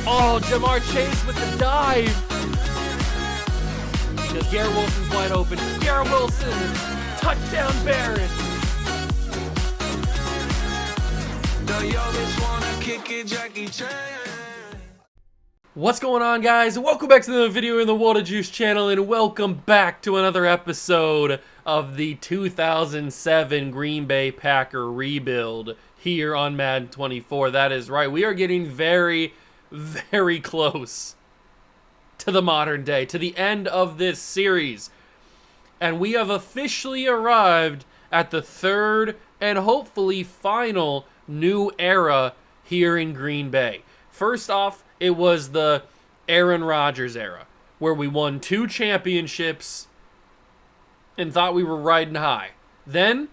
Oh, Jamar Chase with the dive. Because Garrett Wilson's wide open. Garrett Wilson, touchdown Bears. What's going on, guys? Welcome back to the video in the Water Juice channel, and welcome back to another episode of the 2007 Green Bay Packer rebuild here on Madden 24. That is right. We are getting very, very close to the modern day, to the end of this series. And we have officially arrived at the third and hopefully final new era here in Green Bay. First off, it was the Aaron Rodgers era, where we won 2 championships and thought we were riding high. Then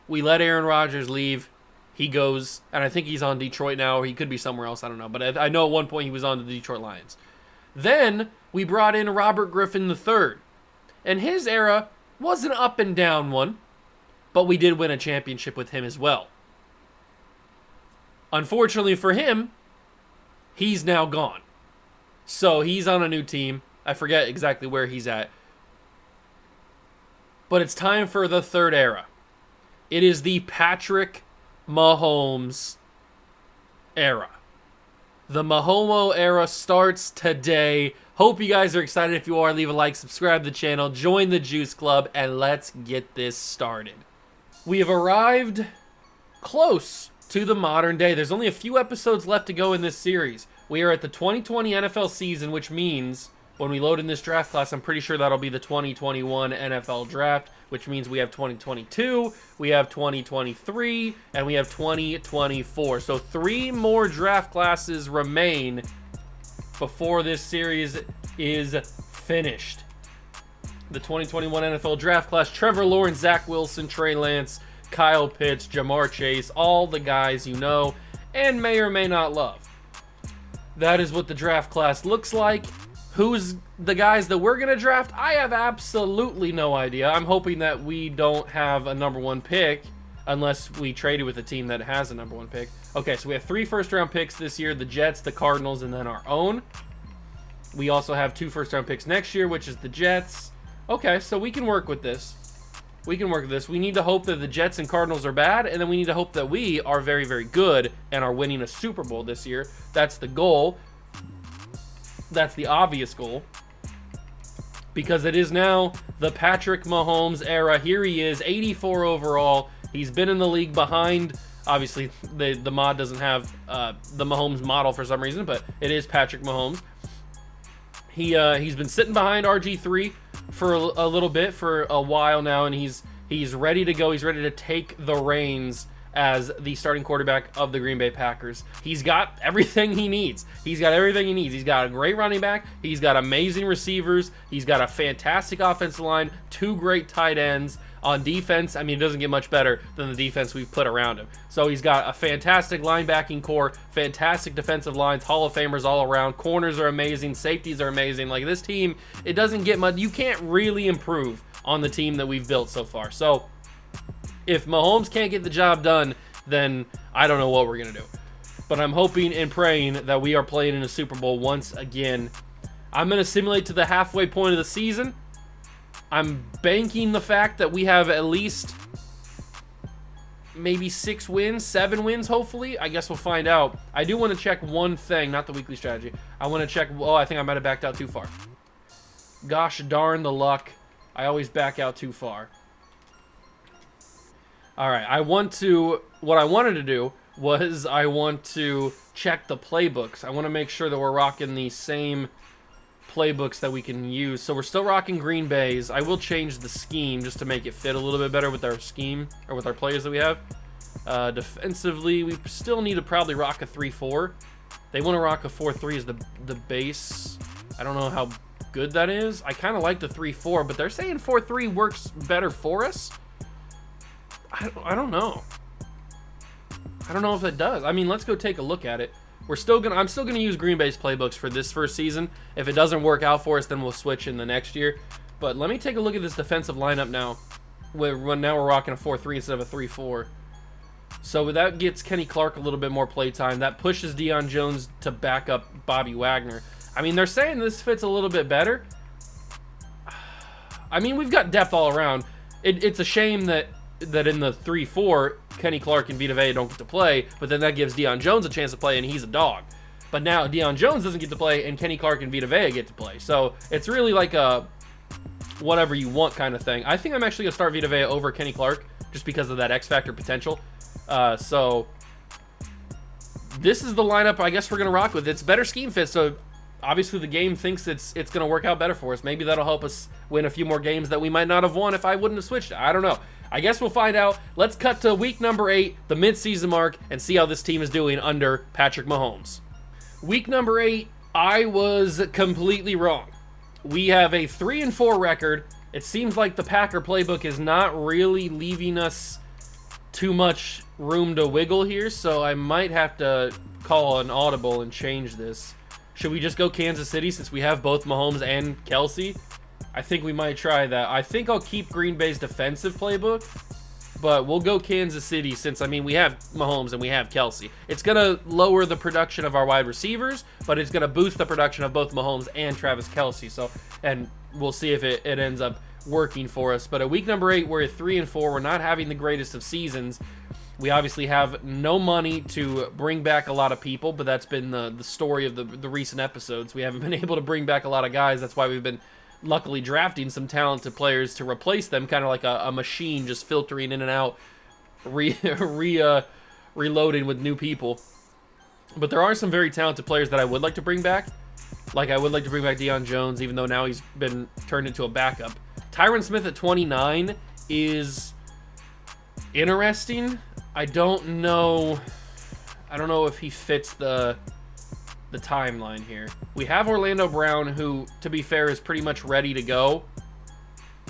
we let Aaron Rodgers leave. He goes, and I think he's on Detroit now, or he could be somewhere else, I don't know. But I know at one point he was on the Detroit Lions. Then we brought in Robert Griffin III, and his era was an up and down one, but we did win a championship with him as well. Unfortunately for him, he's now gone. So he's on a new team. I forget exactly where he's at. But it's time for the third era. It is the Patrick Mahomes era. The Mahomo era starts today. Hope you guys are excited. If you are, leave a like, subscribe to the channel, join the Juice Club, and let's get this started. We have arrived close to the modern day. There's only a few episodes left to go in this series. We are at the 2020 NFL season, which means when we load in this draft class, I'm pretty sure that'll be the 2021 NFL draft, which means we have 2022, we have 2023, and we have 2024. So 3 more draft classes remain before this series is finished. The 2021 NFL draft class: Trevor Lawrence, Zach Wilson, Trey Lance, Kyle Pitts, Jamar Chase, all the guys you know and may or may not love. That is what the draft class looks like. Who's the guys that we're going to draft? I have absolutely no idea. I'm hoping that we don't have a number 1 pick unless we traded with a team that has a number 1 pick. Okay, so we have 3 first-round picks this year: the Jets, the Cardinals, and then our own. We also have 2 first-round picks next year, which is the Jets. Okay, so we can work with this. We can work with this. We need to hope that the Jets and Cardinals are bad, and then we need to hope that we are very, very good and are winning a Super Bowl this year. That's the goal. That's the obvious goal, because it is now the Patrick Mahomes era. Here he is, 84 overall. He's been in the league behind, obviously, the mod doesn't have the Mahomes model for some reason, but it is Patrick Mahomes. He's been sitting behind RG3 for a little bit, for a while now, and he's ready to go. He's ready to take the reins as the starting quarterback of the Green Bay Packers. He's got everything he needs. He's got everything he needs. He's got a great running back. He's got amazing receivers. He's got a fantastic offensive line, 2 great tight ends. On defense, I mean, it doesn't get much better than the defense we've put around him. So he's got a fantastic linebacking core, fantastic defensive lines, Hall of Famers all around. Corners are amazing. Safeties are amazing. Like, this team, it doesn't get much. You can't really improve on the team that we've built so far. So if Mahomes can't get the job done, then I don't know what we're going to do. But I'm hoping and praying that we are playing in a Super Bowl once again. I'm going to simulate to the halfway point of the season. I'm banking the fact that we have at least maybe 6 wins, 7 wins, hopefully. I guess we'll find out. I do want to check one thing, not the weekly strategy. I want to check, oh, I think I might have backed out too far. Gosh darn the luck. I always back out too far. All right, what I wanted to do was I want to check the playbooks. I want to make sure that we're rocking the same playbooks that we can use. So we're still rocking Green Bay's. I will change the scheme just to make it fit a little bit better with our scheme, or with our players that we have. Defensively, we still need to probably rock a 3-4. They want to rock a 4-3 as the base. I don't know how good that is. I kind of like the 3-4, but they're saying 4-3 works better for us. I don't know. I don't know if it does. I mean, let's go take a look at it. I'm still gonna use Green Bay's playbooks for this first season. If it doesn't work out for us, then we'll switch in the next year. But let me take a look at this defensive lineup now. Now we're rocking a 4-3 instead of a 3-4. So that gets Kenny Clark a little bit more play time. That pushes Deion Jones to back up Bobby Wagner. I mean, they're saying this fits a little bit better. I mean, we've got depth all around. It's a shame that in the 3-4, Kenny Clark and Vita Vea don't get to play, but then that gives Deion Jones a chance to play, and he's a dog. But now Deion Jones doesn't get to play, and Kenny Clark and Vita Vea get to play. So it's really like a whatever you want kind of thing. I think I'm actually going to start Vita Vea over Kenny Clark just because of that X-Factor potential. So this is the lineup I guess we're going to rock with. It's better scheme fit, so obviously the game thinks it's going to work out better for us. Maybe that'll help us win a few more games that we might not have won if I wouldn't have switched. I don't know. I guess we'll find out. Let's cut to week number 8, the midseason mark, and see how this team is doing under Patrick Mahomes. Week number 8, I was completely wrong. We have a 3-4 record. It seems like the Packer playbook is not really leaving us too much room to wiggle here, so I might have to call an audible and change this. Should we just go Kansas City since we have both Mahomes and Kelsey? I think we might try that. I think I'll keep Green Bay's defensive playbook, but we'll go Kansas City since, I mean, we have Mahomes and we have Kelsey. It's going to lower the production of our wide receivers, but it's going to boost the production of both Mahomes and Travis Kelsey. So, and we'll see if it ends up working for us. But at week number 8, we're at 3-4. We're not having the greatest of seasons. We obviously have no money to bring back a lot of people, but that's been the story of the recent episodes. We haven't been able to bring back a lot of guys. That's why we've been luckily drafting some talented players to replace them, kind of like a machine just filtering in and out, reloading with new people. But there are some very talented players that I would like to bring back. Like I would like to bring back Deion Jones, even though now he's been turned into a backup. Tyron Smith at 29 is interesting. I don't know if he fits the timeline here. We have Orlando Brown, who, to be fair, is pretty much ready to go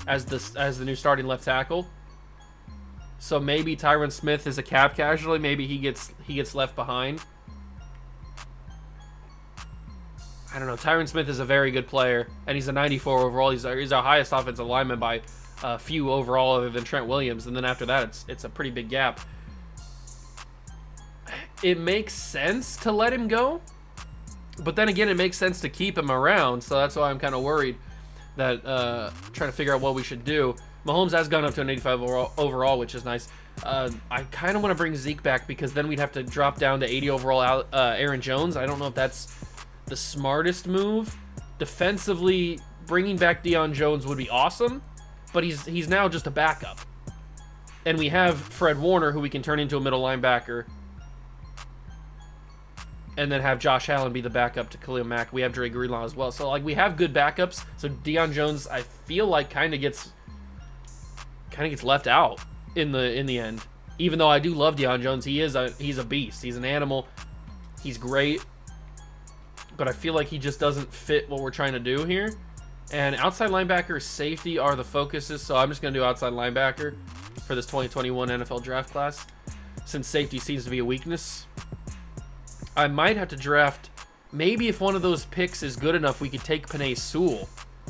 as the new starting left tackle. So maybe Tyron Smith is a cap casualty. Maybe he gets left behind. I don't know. Tyron Smith is a very good player, and he's a 94 overall. He's our highest offensive lineman by a few overall, other than Trent Williams. And then after that, it's a pretty big gap. It makes sense to let him go, but then again, it makes sense to keep him around. So that's why I'm kind of worried that trying to figure out what we should do. Mahomes has gone up to an 85 overall, which is nice. I kind of want to bring Zeke back because then we'd have to drop down to 80 overall Aaron Jones. I don't know if that's the smartest move. Defensively, bringing back Deion Jones would be awesome, but he's now just a backup. And we have Fred Warner, who we can turn into a middle linebacker, and then have Josh Allen be the backup to Khalil Mack. We have Dre Greenlaw as well. So, like, we have good backups. So Deion Jones, I feel like, kind of gets left out in the end. Even though I do love Deion Jones, he's a beast. He's an animal. He's great. But I feel like he just doesn't fit what we're trying to do here. And outside linebacker, safety are the focuses. So I'm just going to do outside linebacker for this 2021 NFL draft class, since safety seems to be a weakness. I might have to draft, maybe if one of those picks is good enough, we could take Penei Sewell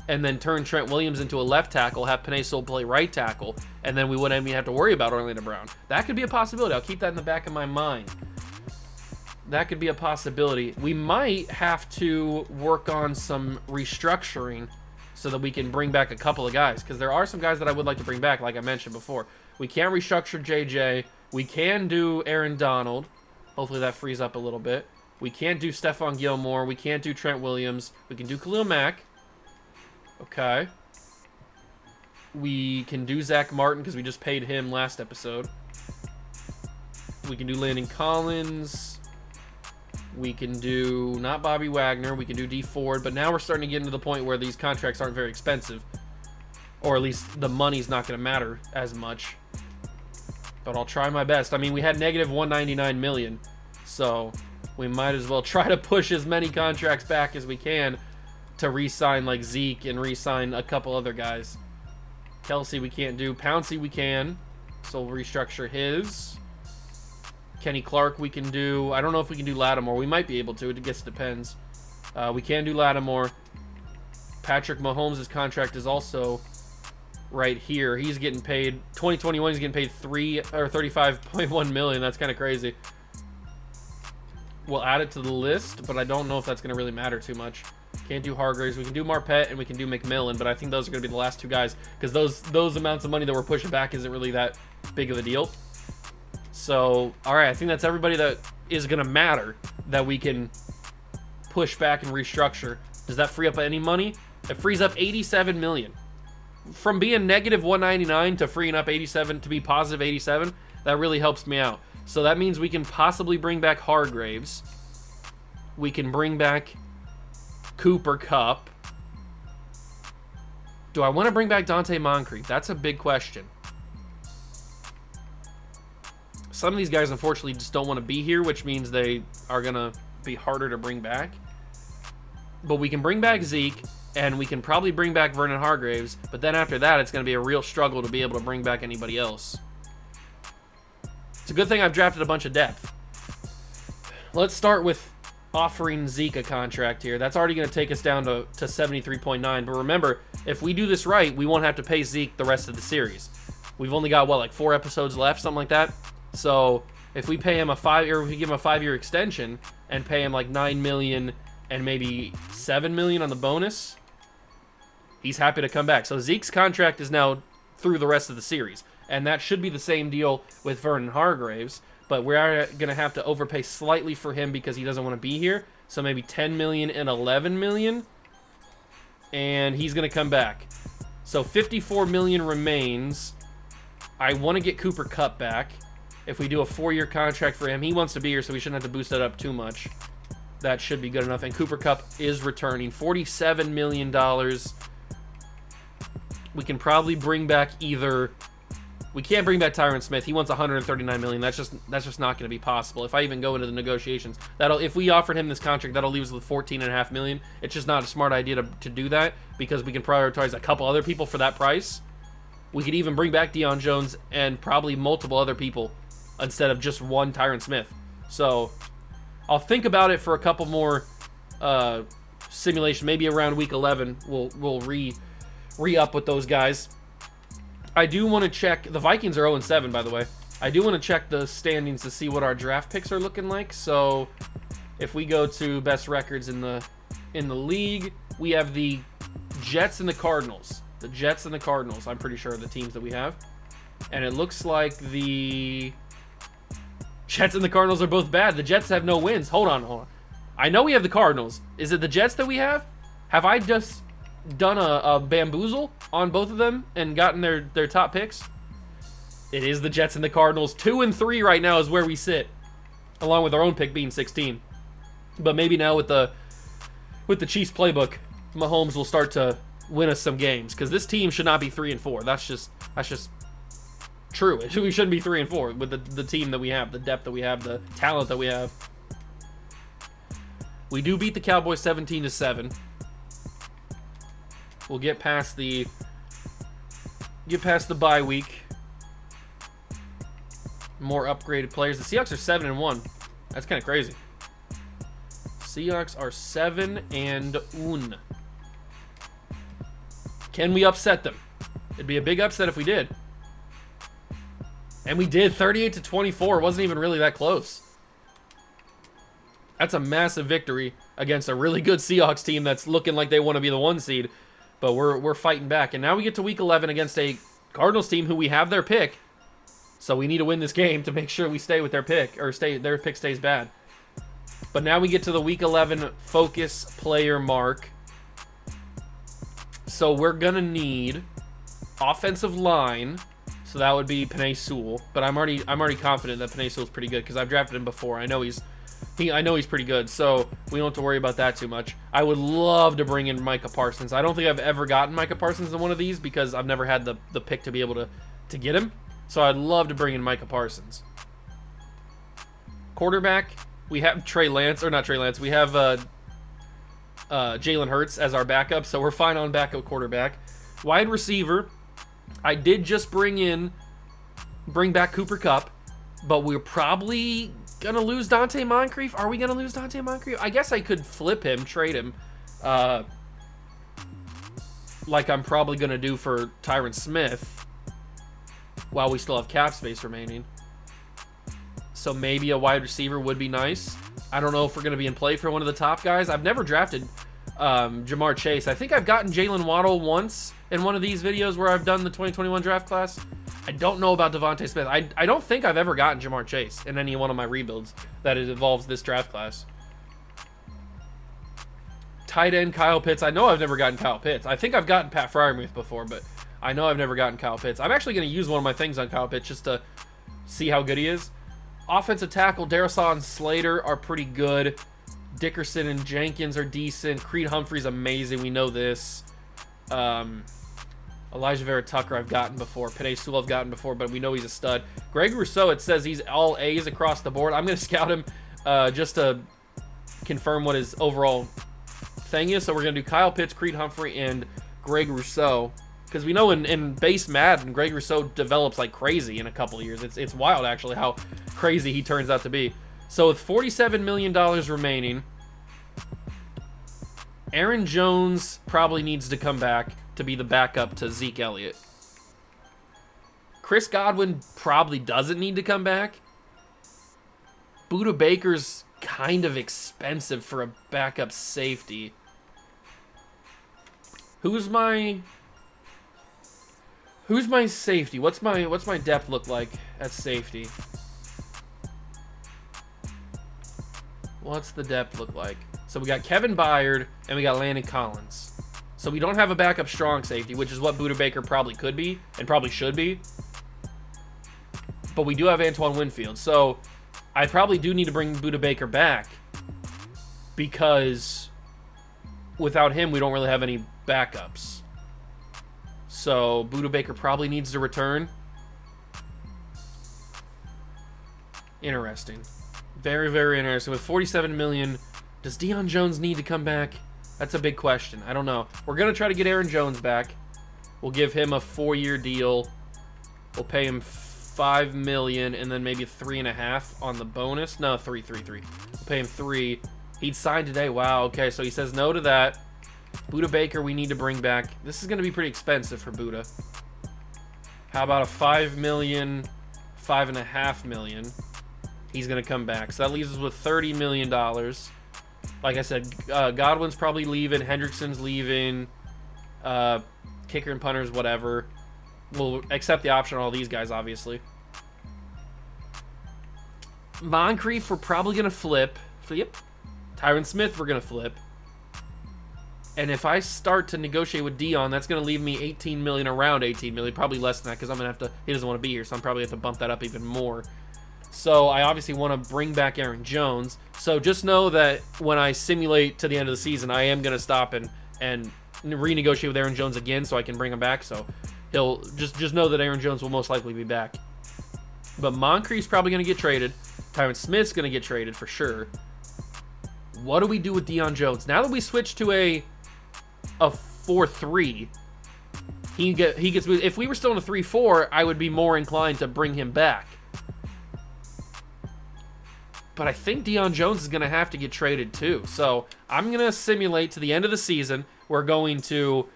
and then turn Trent Williams into a left tackle, have Penei Sewell play right tackle, and then we wouldn't even have to worry about Orlando Brown. That could be a possibility. I'll keep that in the back of my mind. That could be a possibility. We might have to work on some restructuring so that we can bring back a couple of guys, because there are some guys that I would like to bring back, like I mentioned before. We can't restructure JJ. We can do Aaron Donald. Hopefully that frees up a little bit. We can't do Stephon Gilmore. We can't do Trent Williams. We can do Khalil Mack. Okay. We can do Zach Martin because we just paid him last episode. We can do Landon Collins. We can do, not Bobby Wagner. We can do D Ford. But now we're starting to get into the point where these contracts aren't very expensive. Or at least the money's not going to matter as much. But I'll try my best. I mean, we had negative $199 million. So we might as well try to push as many contracts back as we can to re-sign like Zeke and re-sign a couple other guys. Kelsey we can't do. Pouncey we can. So we'll restructure his. Kenny Clark we can do. I don't know if we can do Lattimore. We might be able to. It just depends. We can do Lattimore. Patrick Mahomes' contract is also right here. He's getting paid 2021. He's getting paid 35.1 million. That's kind of crazy. We'll add it to the list, but I don't know if that's going to really matter too much. Can't do Hargraves. We can do Marpet and we can do McMillan, but I think those are going to be the last two guys because those amounts of money that we're pushing back isn't really that big of a deal. So, all right, I think that's everybody that is going to matter that we can push back and restructure. Does that free up any money? It frees up 87 million. From being negative 199 to freeing up 87 to be positive 87, that really helps me out. So that means we can possibly bring back Hargraves. We can bring back Cooper Kupp. Do I want to bring back Dante Moncrief? That's a big question. Some of these guys, unfortunately, just don't want to be here, which means they are going to be harder to bring back. But we can bring back Zeke, and we can probably bring back Vernon Hargraves, but then after that, it's going to be a real struggle to be able to bring back anybody else. It's a good thing I've drafted a bunch of depth. Let's start with offering Zeke a contract here. That's already going to take us down to 73.9, but remember, if we do this right, we won't have to pay Zeke the rest of the series. We've only got, what, like 4 episodes left, something like that? So if we pay him if we give him a 5-year extension and pay him like 9 million and maybe 7 million on the bonus, he's happy to come back. So Zeke's contract is now through the rest of the series, and that should be the same deal with Vernon Hargraves, but we're going to have to overpay slightly for him because he doesn't want to be here. So maybe 10 million and 11 million, and he's going to come back. So 54 million remains. I want to get Cooper Kupp back. If we do a 4-year contract for him, he wants to be here, so we shouldn't have to boost that up too much. That should be good enough. And Cooper Kupp is returning $47 million. We can probably bring back either... We can't bring back Tyron Smith. He wants $139 million. That's just not going to be possible. If I even go into the negotiations, if we offered him this contract, that'll leave us with $14.5 million. It's just not a smart idea to do that because we can prioritize a couple other people for that price. We could even bring back Deion Jones and probably multiple other people instead of just one Tyron Smith. So I'll think about it for a couple more simulation. Maybe around week 11, we'll re-up with those guys. I do want to check. The Vikings are 0-7, by the way. I do want to check the standings to see what our draft picks are looking like. So if we go to best records in the league, we have the Jets and the Cardinals. The Jets and the Cardinals, I'm pretty sure, are the teams that we have. And it looks like the Jets and the Cardinals are both bad. The Jets have no wins. Hold on. I know we have the Cardinals. Is it the Jets that we have? Have I just done a bamboozle on both of them and gotten their top picks? It is the Jets and the Cardinals. 2 and 3 right now is where we sit, along with our own pick being 16. But maybe now with the Chiefs playbook, Mahomes will start to win us some games because this team should not be 3 and 4. That's just true. We shouldn't be 3 and 4 with the team that we have, the depth that we have, the talent that we have. We do beat the Cowboys 17-7. We'll get past the bye week. More upgraded players. The Seahawks are 7-1. That's kind of crazy. Seahawks are 7-1. Can we upset them? It'd be a big upset if we did. And we did. 38-24. It wasn't even really that close. That's a massive victory against a really good Seahawks team that's looking like they want to be the 1 seed. But we're fighting back. And now we get to week 11 against a Cardinals team who we have their pick. So we need to win this game to make sure we stay with their pick, or their pick stays bad. But now we get to the week 11 focus player mark. So we're going to need offensive line. So that would be Penei Sewell. But I'm already confident that Penei Sewell's pretty good because I've drafted him before. I know he's pretty good, so we don't have to worry about that too much. I would love to bring in Micah Parsons. I don't think I've ever gotten Micah Parsons in one of these because I've never had the pick to be able to get him. So I'd love to bring in Micah Parsons. Quarterback, we have Trey Lance, or not Trey Lance. We have Jalen Hurts as our backup, so we're fine on backup quarterback. Wide receiver, I did just bring back Cooper Kupp, but we're probably gonna lose Dante Moncrief. Are we gonna lose Dante Moncrief? I guess I could flip him, trade him. like I'm probably going to do for Tyron Smith while we still have cap space remaining. So maybe a wide receiver would be nice. I don't know if we're going to be in play for one of the top guys. I've never drafted Jamar Chase. I think I've gotten Jalen Waddle once in one of these videos where I've done the 2021 draft class. I don't know about Devontae Smith. I don't think I've ever gotten Jamar Chase in any one of my rebuilds that it involves this draft class. Tight end Kyle Pitts. I know I've never gotten Kyle Pitts. I think I've gotten Pat Freiermuth before, but I know I've never gotten Kyle Pitts. I'm actually going to use one of my things on Kyle Pitts just to see how good he is. Offensive tackle, Darisaw and Slater are pretty good. Dickerson and Jenkins are decent. Creed Humphrey's amazing. We know this. Elijah Vera Tucker I've gotten before. Penei Sewell I've gotten before, but we know he's a stud. Greg Rousseau, it says he's all A's across the board. I'm going to scout him just to confirm what his overall thing is. So we're going to do Kyle Pitts, Creed Humphrey, and Greg Rousseau. Because we know in base Madden, Greg Rousseau develops like crazy in a couple of years. It's wild, actually, how crazy he turns out to be. So with $47 million remaining, Aaron Jones probably needs to come back to be the backup to Zeke Elliott. Chris Godwin probably doesn't need to come back. Budda Baker's kind of expensive for a backup safety. Who's my safety? What's my depth look like at safety? What's the depth look like? So we got Kevin Byard and we got Landon Collins. So we don't have a backup strong safety, which is what Budda Baker probably could be and probably should be. But we do have Antoine Winfield. So I probably do need to bring Budda Baker back because without him, we don't really have any backups. So Budda Baker probably needs to return. Interesting. Very, very interesting. With $47 million, does Deion Jones need to come back? That's a big question. I don't know. We're going to try to get Aaron Jones back. We'll give him a 4-year deal. We'll pay him $5 million and then maybe 3.5 on the bonus. No, 3. We'll pay him 3. He'd signed today. Wow, okay, so he says no to that. Budda Baker we need to bring back. This is going to be pretty expensive for Budda. How about a $5 million, $5.5 million? He's going to come back. So that leaves us with $30 million. Like I said, Godwin's probably leaving. Hendrickson's leaving. Kicker and punters, whatever. We'll accept the option on all these guys, obviously. Moncrief, we're probably going to flip. Yep. Tyron Smith, we're going to flip. And if I start to negotiate with Deion, that's going to leave me $18 million, around $18 million. Probably less than that because I'm going to have to... He doesn't want to be here, so I'm probably have to bump that up even more. So I obviously want to bring back Aaron Jones. So just know that when I simulate to the end of the season, I am going to stop and renegotiate with Aaron Jones again so I can bring him back. So he'll just know that Aaron Jones will most likely be back. But Moncrief's probably going to get traded. Tyron Smith's going to get traded for sure. What do we do with Deion Jones? Now that we switch to a 4-3, he gets. If we were still in a 3-4, I would be more inclined to bring him back. But I think Deion Jones is going to have to get traded too. So I'm going to simulate to the end of the season. We're going to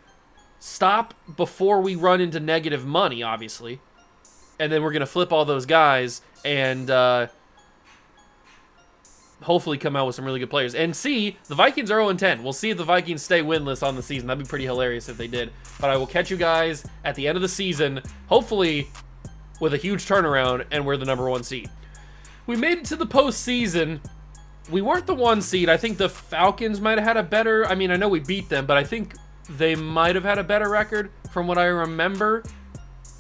stop before we run into negative money, obviously. And then we're going to flip all those guys and hopefully come out with some really good players. And see, the Vikings are 0-10. We'll see if the Vikings stay winless on the season. That'd be pretty hilarious if they did. But I will catch you guys at the end of the season, hopefully with a huge turnaround, and we're the number 1 seed. We made it to the postseason. We weren't the 1 seed. I think the Falcons might have had a better... I mean, I know we beat them, but I think they might have had a better record from what I remember.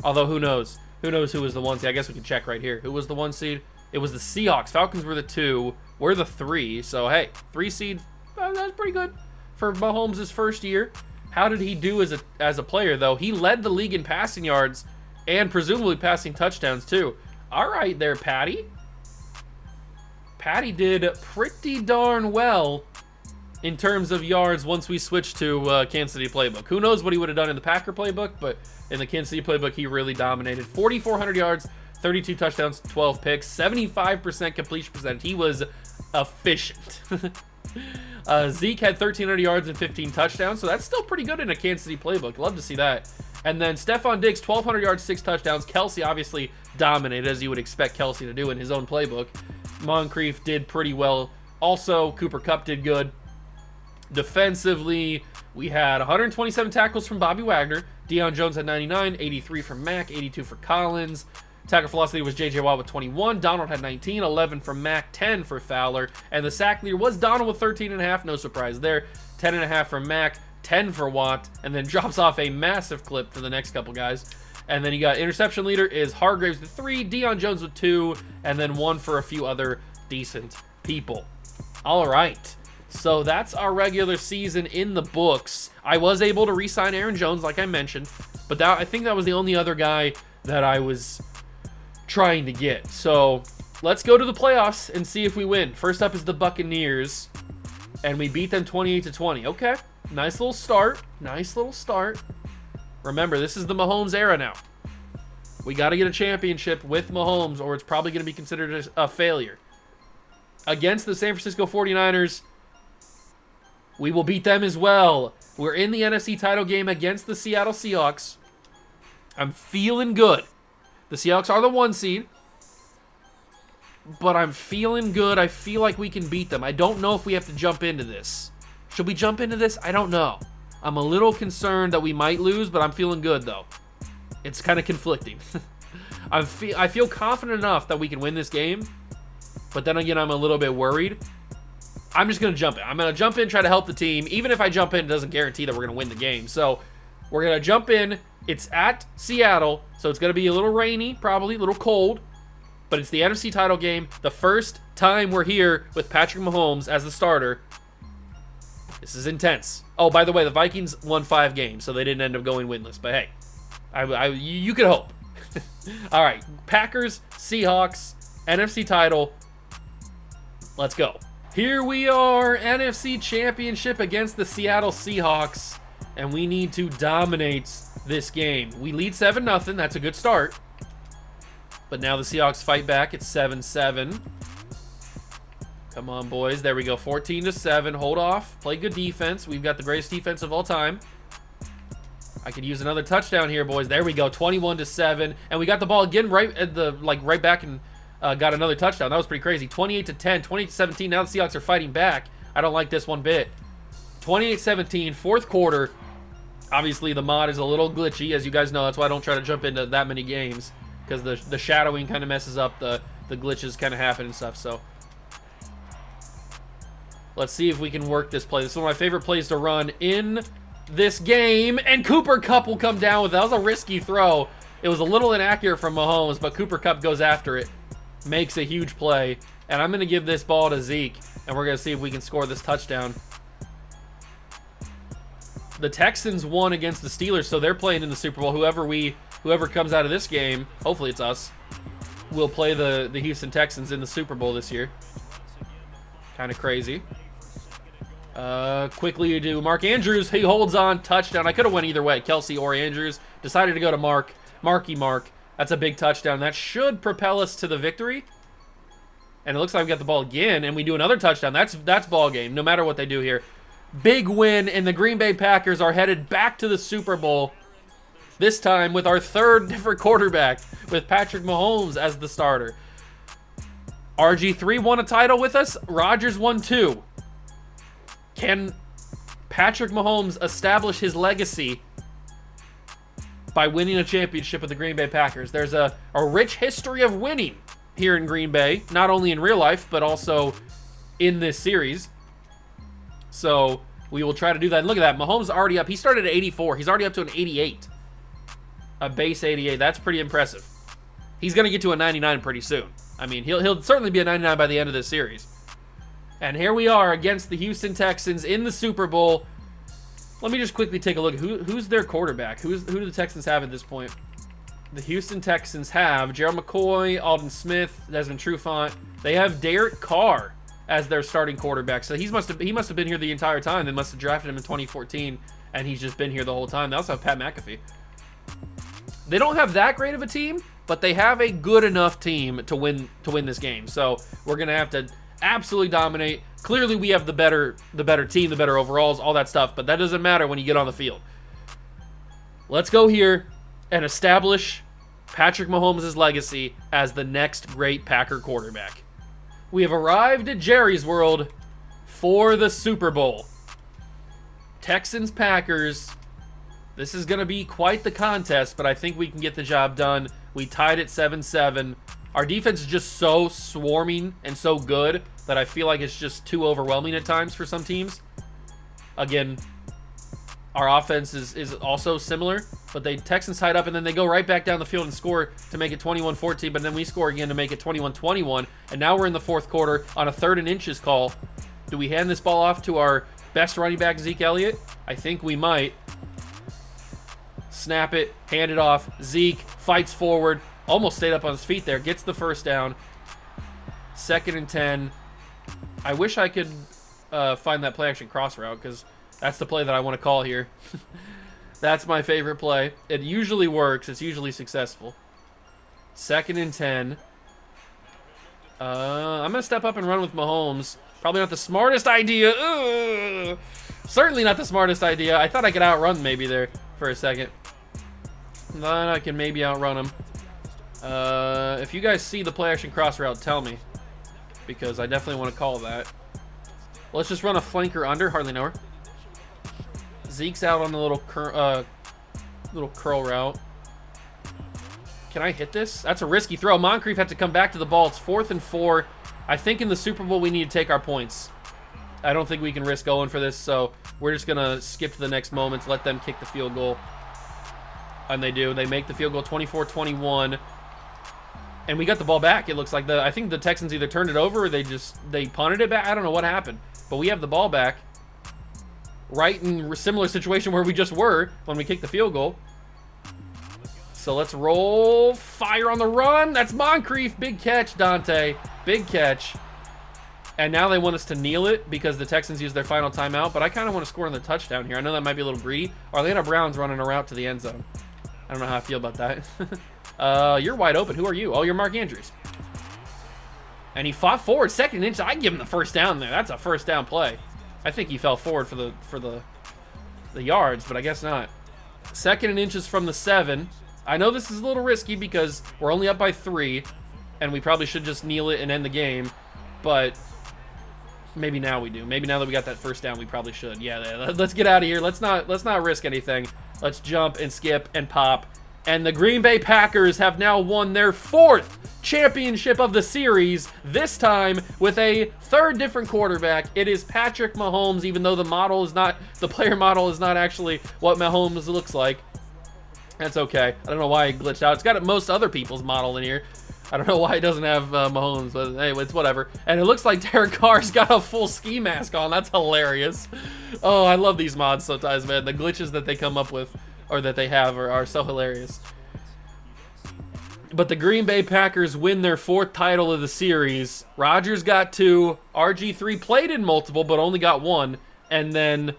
Although, who knows? Who knows who was the 1 seed? I guess we can check right here. Who was the 1 seed? It was the Seahawks. Falcons were the 2. We're the 3. So, hey, 3 seed. That's pretty good for Mahomes' first year. How did he do as a player, though? He led the league in passing yards and presumably passing touchdowns, too. All right there, Patty. Patty did pretty darn well in terms of yards once we switched to Kansas City playbook. Who knows what he would have done in the Packer playbook, but in the Kansas City playbook, he really dominated. 4,400 yards, 32 touchdowns, 12 picks, 75% completion percentage. He was efficient. Zeke had 1,300 yards and 15 touchdowns, so that's still pretty good in a Kansas City playbook. Love to see that. And then Stephon Diggs, 1,200 yards, 6 touchdowns. Kelsey obviously dominated, as you would expect Kelsey to do in his own playbook. Moncrief did pretty well. Also, Cooper Kupp did good. Defensively, we had 127 tackles from Bobby Wagner. Deion Jones had 99, 83 from Mack, 82 for Collins. Tackle for loss leader was J.J. Watt with 21. Donald had 19, 11 from Mack, 10 for Fowler. And the sack leader was Donald with 13.5. No surprise there. 10.5 from Mack, 10 for Watt. And then drops off a massive clip for the next couple guys. And then you got interception leader is Hargraves with 3, Deion Jones with 2, and then 1 for a few other decent people. All right. So that's our regular season in the books. I was able to re-sign Aaron Jones, like I mentioned. But I think that was the only other guy that I was trying to get. So let's go to the playoffs and see if we win. First up is the Buccaneers, and we beat them 28-20. Okay, nice little start. Nice little start. Remember, this is the Mahomes era now. We got to get a championship with Mahomes, or it's probably going to be considered a failure. Against the San Francisco 49ers, we will beat them as well. We're in the NFC title game against the Seattle Seahawks. I'm feeling good. The Seahawks are the 1 seed, but I'm feeling good. I feel like we can beat them. I don't know if we have to jump into this. Should we jump into this? I don't know. I'm a little concerned that we might lose, but I'm feeling good, though. It's kind of conflicting. I feel confident enough that we can win this game, but then again, I'm a little bit worried. I'm just going to jump in. I'm going to jump in, try to help the team. Even if I jump in, it doesn't guarantee that we're going to win the game. So we're going to jump in. It's at Seattle, so it's going to be a little rainy, probably a little cold, but it's the NFC title game. The first time we're here with Patrick Mahomes as the starter. This is intense. Oh, by the way, the Vikings won 5 games, so they didn't end up going winless. But hey, you could hope. All right, Packers, Seahawks, NFC title. Let's go. Here we are, NFC Championship against the Seattle Seahawks, and we need to dominate this game. We lead 7-0. That's a good start. But now the Seahawks fight back. It's 7-7. Come on, boys. There we go. 14-7. Hold off. Play good defense. We've got the greatest defense of all time. I could use another touchdown here, boys. There we go. 21-7. And we got the ball again right at the right back and got another touchdown. That was pretty crazy. 28-10. 28-17. Now the Seahawks are fighting back. I don't like this one bit. 28-17. Fourth quarter. Obviously, the mod is a little glitchy, as you guys know. That's why I don't try to jump into that many games, because the shadowing kind of messes up, the glitches kind of happen and stuff. So let's see if we can work this play. This is one of my favorite plays to run in this game, and Cooper Kupp will come down with it. That was a risky throw. It was a little inaccurate from Mahomes, but Cooper Kupp goes after it, makes a huge play, and I'm going to give this ball to Zeke, and we're going to see if we can score this touchdown. The Texans won against the Steelers, so they're playing in the Super Bowl. Whoever comes out of this game, hopefully it's us, will play the Houston Texans in the Super Bowl this year. Kind of crazy. Quickly you do Mark Andrews. He holds on, touchdown. I could have went either way, Kelsey or Andrews. Decided to go to Mark. Mark. That's a big touchdown. That should propel us to the victory. And it looks like we got the ball again, and we do another touchdown. That's ball game, no matter what they do here. Big win, and the Green Bay Packers are headed back to the Super Bowl. This time with our third different quarterback, with Patrick Mahomes as the starter. RG3 won a title with us. Rodgers won 2. Can Patrick Mahomes establish his legacy by winning a championship with the Green Bay Packers? There's a rich history of winning here in Green Bay, not only in real life, but also in this series. So we will try to do that. And look at that. Mahomes already up. He started at 84. He's already up to an 88. A base 88. That's pretty impressive. He's going to get to a 99 pretty soon. I mean, he'll certainly be a 99 by the end of this series. And here we are against the Houston Texans in the Super Bowl. Let me just quickly take a look. Who's their quarterback? Who do the Texans have at this point? The Houston Texans have Gerald McCoy, Alden Smith, Desmond Trufant. They have Derek Carr as their starting quarterback. So he must have been here the entire time. They must have drafted him in 2014, and he's just been here the whole time. They also have Pat McAfee. They don't have that great of a team, but they have a good enough team to win this game. So we're gonna have to absolutely dominate. Clearly, we have the better team, the better overalls, all that stuff. But that doesn't matter when you get on the field. Let's go here and establish Patrick Mahomes' legacy as the next great Packer quarterback. We have arrived at Jerry's World for the Super Bowl. Texans, Packers. This is going to be quite the contest, but I think we can get the job done. We tied at 7-7. Our defense is just so swarming and so good that I feel like it's just too overwhelming at times for some teams. Again, our offense is also similar, but they Texans tied up, and then they go right back down the field and score to make it 21-14, but then we score again to make it 21-21, and now we're in the fourth quarter on a 3rd and inches call. Do we hand this ball off to our best running back, Zeke Elliott? I think we might. Snap it, hand it off. Zeke fights forward, almost stayed up on his feet there, gets the first down. 2nd and 10. I wish I could find that play action cross route, because that's the play that I want to call here. That's my favorite play. It usually works. It's usually successful. 2nd and 10. I'm going to step up and run with Mahomes. Probably not the smartest idea. Ugh. Certainly not the smartest idea. I thought I could outrun maybe there for a second. Then I can maybe outrun him. If you guys see the play action cross route, tell me, because I definitely want to call that. Let's just run a flanker under. Hardly know her. Zeke's out on the little curl route. Can I hit this? That's a risky throw. Moncrief had to come back to the ball. It's 4th and 4. I think in the Super Bowl we need to take our points. I don't think we can risk going for this, so we're just going to skip to the next moments, let them kick the field goal. And they do. They make the field goal 24-21. And we got the ball back. It looks like I think the Texans either turned it over or they punted it back. I don't know what happened. But we have the ball back. Right in a similar situation where we just were when we kicked the field goal. So let's roll. Fire on the run. That's Moncrief. Big catch, Dante. Big catch. And now they want us to kneel it because the Texans use their final timeout. But I kind of want to score on the touchdown here. I know that might be a little greedy. Orlando Brown's running a route to the end zone. I don't know how I feel about that. You're wide open. Who are you? Oh, you're Mark Andrews. And he fought forward. 2nd inch. I'd give him the first down there. That's a first down play. I think he fell forward for the yards, but I guess not. 2nd and inches from the 7. I know this is a little risky because we're only up by 3, and we probably should just kneel it and end the game. But maybe now we do. Maybe now that we got that first down, we probably should. Yeah, let's get out of here. Let's not risk anything. Let's jump and skip and pop. And the Green Bay Packers have now won their 4th championship of the series, this time with a 3rd different quarterback. It is Patrick Mahomes, even though the player model is not actually what Mahomes looks like. That's okay. I don't know why it glitched out. It's got most other people's model in here. I don't know why it doesn't have Mahomes, but anyway, it's whatever. And it looks like Derek Carr's got a full ski mask on. That's hilarious. Oh, I love these mods sometimes, man. The glitches that they come up with, or that they have, are so hilarious. But the Green Bay Packers win their 4th title of the series. Rodgers got 2. RG3 played in multiple, but only got 1. And then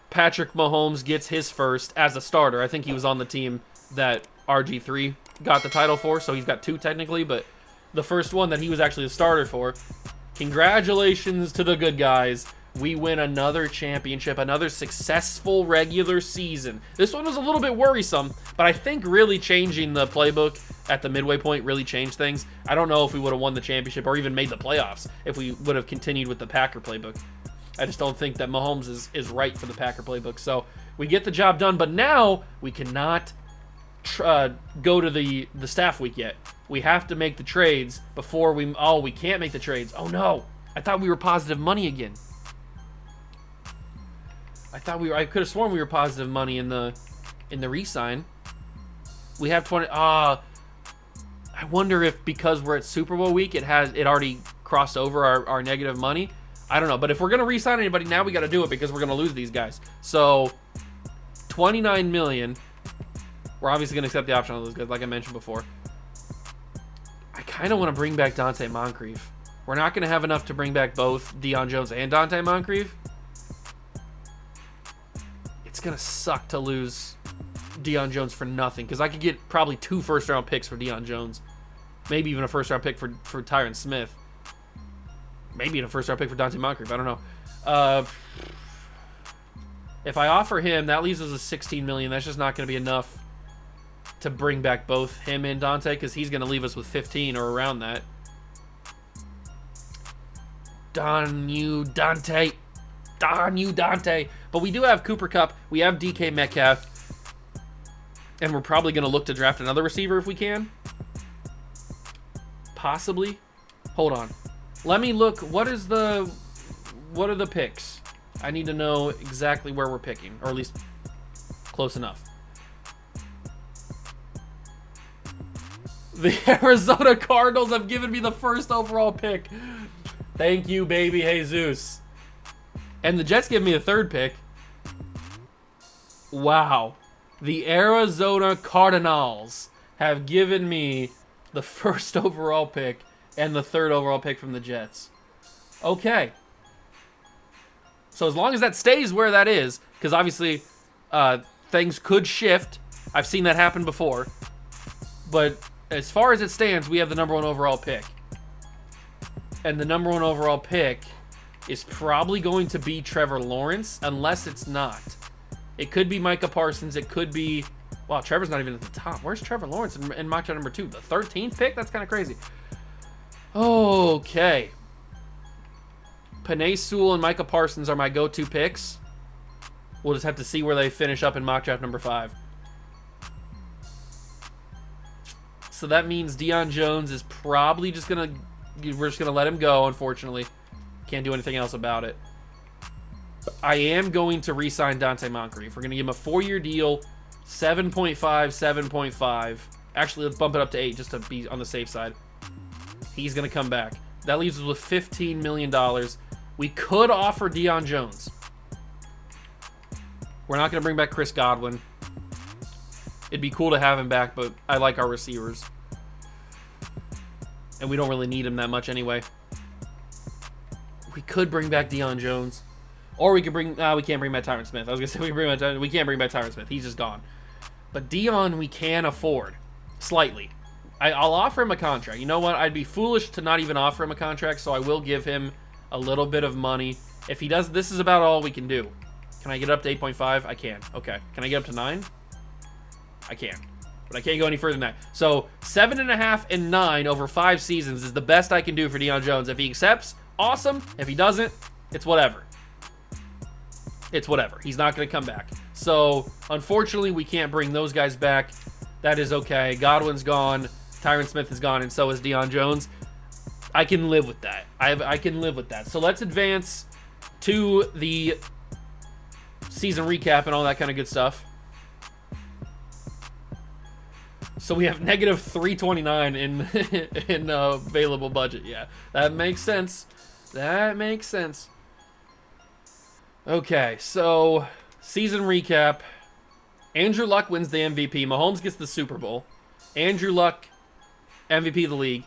Patrick Mahomes gets his first as a starter. I think he was on the team that RG3 got the title for, so he's got 2 technically, but the first one that he was actually the starter for. Congratulations to the good guys. We win another championship, another successful regular season. This one was a little bit worrisome, but I think really changing the playbook at the midway point really changed things. I don't know if we would have won the championship or even made the playoffs if we would have continued with the Packer playbook. I just don't think that Mahomes is right for the Packer playbook. So we get the job done, but now we cannot go to the staff week yet. We have to make the trades before we... Oh, we can't make the trades. Oh, no. I thought we were positive money again. I could have sworn we were positive money in the re-sign. We have 20. I wonder if because we're at Super Bowl week, it already crossed over our negative money. I don't know, but if we're gonna re-sign anybody now, we got to do it because we're gonna lose these guys. So, $29 million. We're obviously gonna accept the option on those guys, like I mentioned before. I kind of want to bring back Dante Moncrief. We're not gonna have enough to bring back both Deion Jones and Dante Moncrief. It's going to suck to lose Deion Jones for nothing because I could get probably 2 first-round picks for Deion Jones. Maybe even a first-round pick for Tyron Smith. maybe in a first-round pick for Dante Moncrief. I don't know. If I offer him, that leaves us with $16 million. That's just not going to be enough to bring back both him and Dante, because he's going to leave us with 15 or around that. Don you, Dante. But we do have Cooper Kupp. We have DK Metcalf. And we're probably going to look to draft another receiver if we can. Possibly. Hold on. Let me look. What are the picks? I need to know exactly where we're picking, or at least close enough. The Arizona Cardinals have given me the first overall pick. Thank you, baby Jesus. And the Jets give me a third pick. Wow. The Arizona Cardinals have given me the first overall pick and the third overall pick from the Jets. Okay. So as long as that stays where that is, because obviously things could shift. I've seen that happen before. But as far as it stands, we have the number 1 overall pick. And the number 1 overall pick is probably going to be Trevor Lawrence, unless it's not. It could be Micah Parsons. It could be... Wow, Trevor's not even at the top. Where's Trevor Lawrence in mock draft number 2? The 13th pick? That's kind of crazy. Okay. Penei Sewell and Micah Parsons are my go-to picks. We'll just have to see where they finish up in mock draft number 5. So that means Deion Jones is probably just going to... We're just going to let him go, unfortunately. Can't do anything else about it. I am going to re-sign Dante Moncrief. We're going to give him a 4-year deal, 7.5, 7.5. Actually, let's bump it up to 8 just to be on the safe side. He's going to come back. That leaves us with $15 million. We could offer Deion Jones. We're not going to bring back Chris Godwin. It'd be cool to have him back, but I like our receivers. And we don't really need him that much anyway. We could bring back Deion Jones. Or we could bring... we can't bring back Tyron Smith. I was going to say we can't bring back Tyron Smith. He's just gone. But Deion we can afford. Slightly. I'll offer him a contract. You know what? I'd be foolish to not even offer him a contract, so I will give him a little bit of money. If he does... This is about all we can do. Can I get up to 8.5? I can. Okay. Can I get up to 9? I can. But I can't go any further than that. So 7.5 and 9 over 5 seasons is the best I can do for Deion Jones. If he accepts, awesome. If he doesn't, it's whatever. It's whatever. He's not going to come back. So unfortunately, we can't bring those guys back. That is okay. Godwin's gone. Tyron Smith is gone, and so is Deion Jones. I can live with that. I can live with that. So let's advance to the season recap and all that kind of good stuff. So we have negative 329 in available budget. Yeah, that makes sense. That makes sense. Okay, so season recap. Andrew Luck wins the MVP. Mahomes gets the Super Bowl. Andrew Luck, MVP of the league.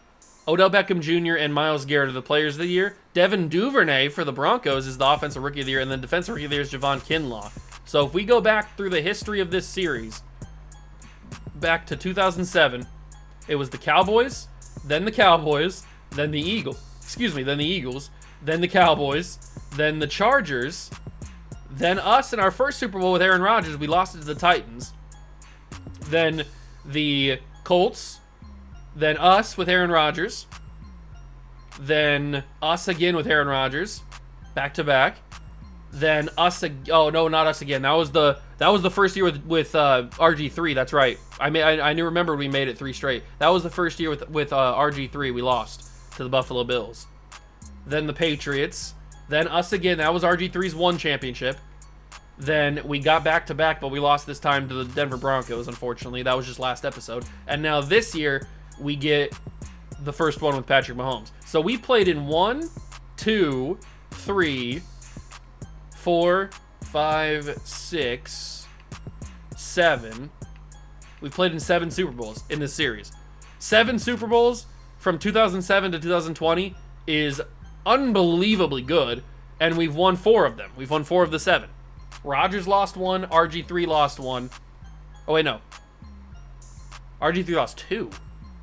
Odell Beckham Jr. and Myles Garrett are the players of the year. Devin Duvernay for the Broncos is the offensive rookie of the year, and then defensive rookie of the year is Javon Kinlaw. So if we go back through the history of this series, back to 2007, it was the Cowboys, then the Cowboys, then the Eagles, then the Eagles, then the Cowboys, then the Chargers, then us in our first Super Bowl with Aaron Rodgers, we lost it to the Titans, then the Colts, then us with Aaron Rodgers, then us again with Aaron Rodgers, back to back, then us. Oh no, not us again. That was the first year with RG3. That's right. I knew remember we made it 3 straight. That was the first year with RG3. We lost to the Buffalo Bills. Then the Patriots. Then us again. That was RG3's 1 championship. Then we got back to back, but we lost this time to the Denver Broncos. Unfortunately, that was just last episode. And now this year we get the first one with Patrick Mahomes. So we played in 1, 2, 3, 4, 5, 6, 7. We played in 7 Super Bowls in this series. 7 Super Bowls from 2007 to 2020 is unbelievably good, and we've won 4 of them. We've won 4 of the 7. Rodgers lost 1, RG3 lost 1. Oh, wait, no. RG3 lost 2.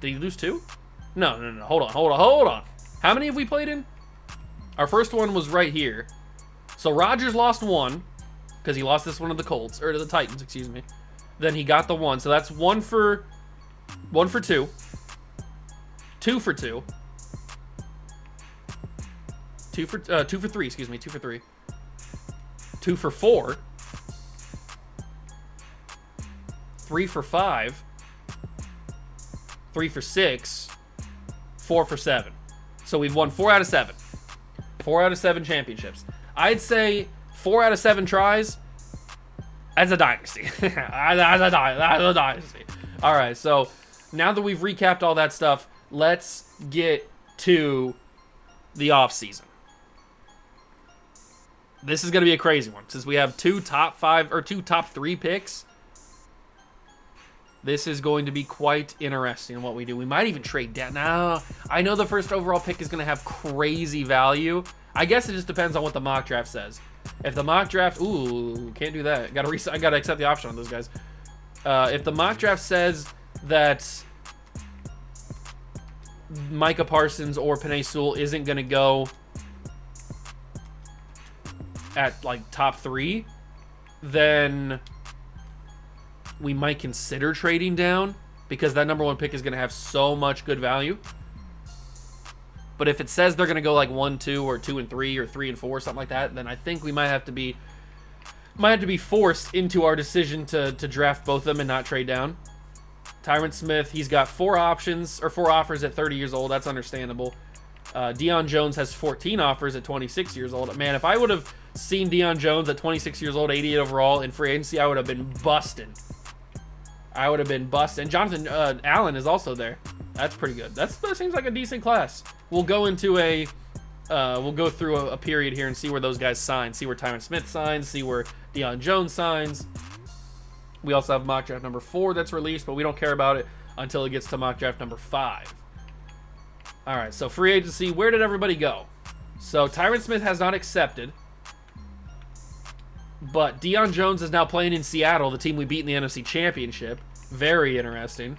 Did he lose 2? No. Hold on. How many have we played in? Our first one was right here. So Rodgers lost one because he lost this one to the Colts, or to the Titans, excuse me. Then he got the one. So that's one for two. 2 for 2. 2 for 3, excuse me, 2 for 3. 2 for 4. 3 for 5. 3 for 6. 4 for 7. So we've won 4 out of 7. 4 out of 7 championships. I'd say 4 out of 7 tries as a dynasty. as a dynasty. All right, so now that we've recapped all that stuff, let's get to the offseason. This is going to be a crazy one since we have 2 top 3 picks. This is going to be quite interesting in what we do. We might even trade down. Now, I know the first overall pick is going to have crazy value. I guess it just depends on what the mock draft says. If the mock draft, ooh, can't do that. I gotta accept the option on those guys. If the mock draft says that Micah Parsons or Penei Sewell isn't going to go at like top 3, then we might consider trading down because that number 1 pick is going to have so much good value. But if it says they're going to go like 1, 2, or 2 and 3, or 3 and 4, something like that, then I think we might have to be forced into our decision to draft both of them and not trade down. Tyron Smith, he's got 4 offers at 30 years old. That's understandable. Deion Jones has 14 offers at 26 years old. Man, if I would have seen Deion Jones at 26 years old, 88 overall in free agency, I would have been busting. And Jonathan Allen is also there. That's pretty good. That seems like a decent class. We'll go into we'll go through a period here and see where those guys sign. See where Tyron Smith signs. See where Deion Jones signs. We also have mock draft number 4 that's released, but we don't care about it until it gets to mock draft number 5. All right, so free agency, where did everybody go? So Tyron Smith has not accepted, but Deion Jones is now playing in Seattle, the team we beat in the NFC Championship. Very interesting.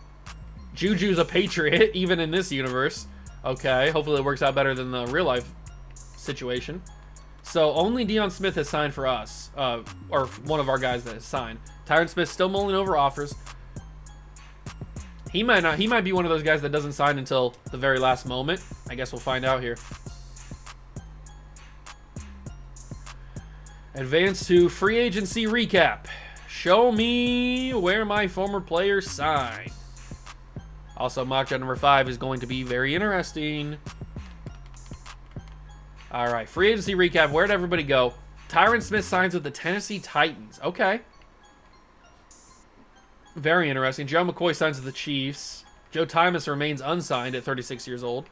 Juju's a Patriot, even in this universe. Okay, hopefully it works out better than the real life situation. So only Deion Smith has signed for us, or one of our guys that has signed. Tyron Smith still mulling over offers. He might not. He might be one of those guys that doesn't sign until the very last moment. I guess we'll find out here. Advance to free agency recap. Show me where my former players signed. Also, mock draft number 5 is going to be very interesting. All right, free agency recap. Where'd everybody go? Tyron Smith signs with the Tennessee Titans. Okay. Very interesting. Joe McCoy signs with the Chiefs. Joe Thomas remains unsigned at 36 years old.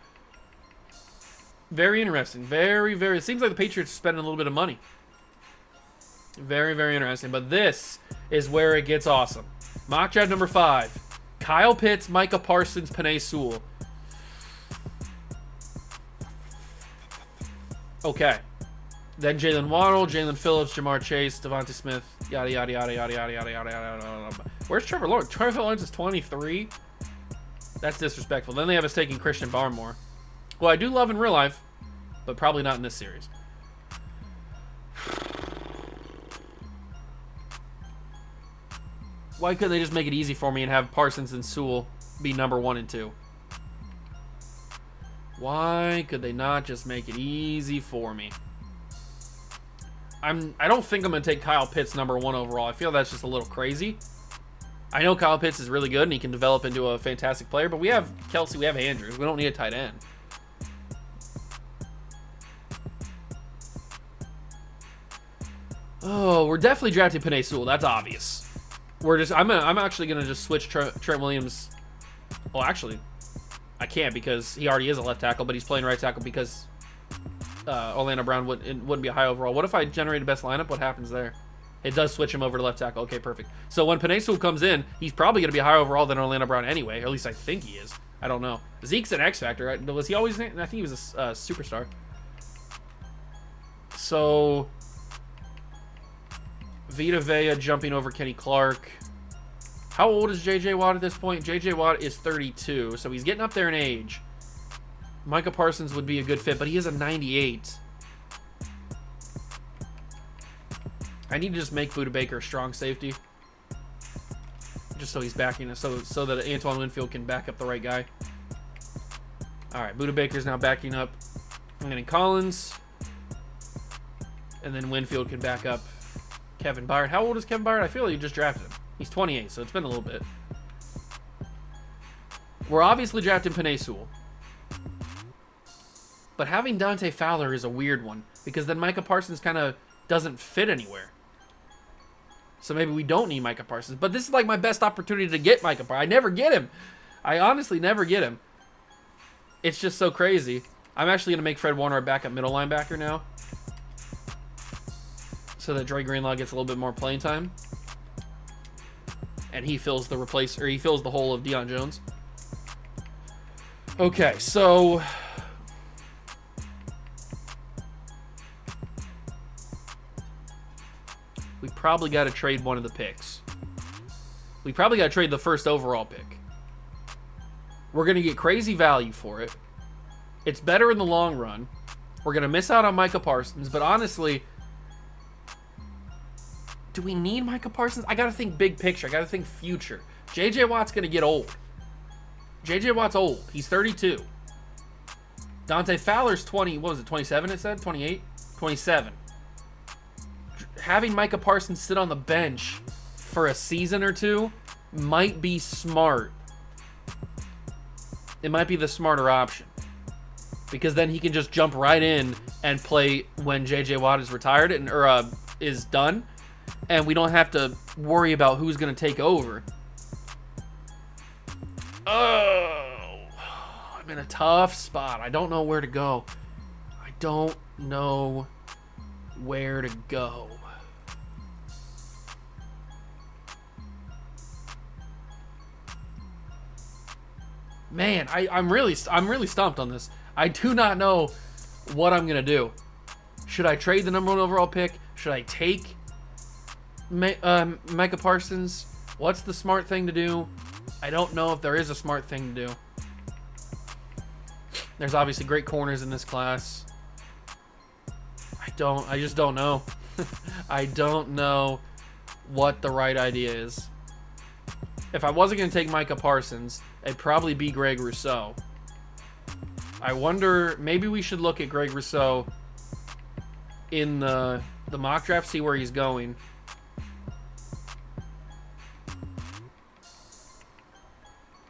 Very interesting. Very, very. It seems like the Patriots are spending a little bit of money. Very, very interesting. But this is where it gets awesome. Mock draft number 5. Kyle Pitts, Micah Parsons, Penei Sewell. Okay. Then Jalen Waddle, Jalen Phillips, Jamar Chase, Devontae Smith, yada, yada, yada, yada, yada, yada, yada, yada. Where's Trevor Lawrence? Trevor Lawrence is 23? That's disrespectful. Then they have us taking Christian Barmore, who I do love in real life, but probably not in this series. Why couldn't they just make it easy for me and have Parsons and Sewell be number 1 and 2? Why could they not just make it easy for me? I don't think I'm going to take Kyle Pitts number 1 overall. I feel that's just a little crazy. I know Kyle Pitts is really good and he can develop into a fantastic player, but we have Kelsey, we have Andrews. We don't need a tight end. Oh, we're definitely drafting Penei Sewell. That's obvious. I'm actually gonna just switch Trent Williams. Well, actually, I can't because he already is a left tackle, but he's playing right tackle because Orlando Brown wouldn't be a high overall. What if I generate a best lineup? What happens there? It does switch him over to left tackle. Okay, perfect. So when Penei Sewell comes in, he's probably gonna be higher overall than Orlando Brown anyway. Or at least I think he is. I don't know. Zeke's an X factor. Right? Was he always? I think he was a superstar. So Vita Vea jumping over Kenny Clark. How old is J.J. Watt at this point? J.J. Watt is 32, so he's getting up there in age. Micah Parsons would be a good fit, but he is a 98. I need to just make Buda Baker a strong safety. Just so he's backing us, so that Antoine Winfield can back up the right guy. All right, Buda Baker's now backing up. I'm getting Collins. And then Winfield can back up Kevin Byard. How old is Kevin Byard? I feel like you just drafted him. He's 28, so it's been a little bit. We're obviously drafting Penei Sewell. But having Dante Fowler is a weird one, because then Micah Parsons kind of doesn't fit anywhere. So maybe we don't need Micah Parsons. But this is like my best opportunity to get Micah Parsons. I never get him. I honestly never get him. It's just so crazy. I'm actually going to make Fred Warner a backup middle linebacker now, so that Dre Greenlaw gets a little bit more playing time. And he fills the he fills the hole of Deion Jones. Okay, so we probably got to trade one of the picks. We probably got to trade the first overall pick. We're going to get crazy value for it. It's better in the long run. We're going to miss out on Micah Parsons, but honestly, do we need Micah Parsons? I got to think big picture. I got to think future. J.J. Watt's going to get old. J.J. Watt's old. He's 32. Dante Fowler's 27 it said? 28? 27. Having Micah Parsons sit on the bench for a season or two might be smart. It might be the smarter option, because then he can just jump right in and play when J.J. Watt is retired or is done, and we don't have to worry about who's going to take over. Oh, I'm in a tough spot. I don't know where to go. I don't know where to go. Man, I'm really stumped on this. I do not know what I'm gonna do. Should I trade the number 1 overall pick? Should I take Micah Parsons? What's the smart thing to do? I don't know if there is a smart thing to do. There's obviously great corners in this class. I just don't know. I don't know what the right idea is. If I wasn't going to take Micah Parsons, it'd probably be Greg Rousseau. I wonder, maybe we should look at Greg Rousseau in the mock draft, see where he's going.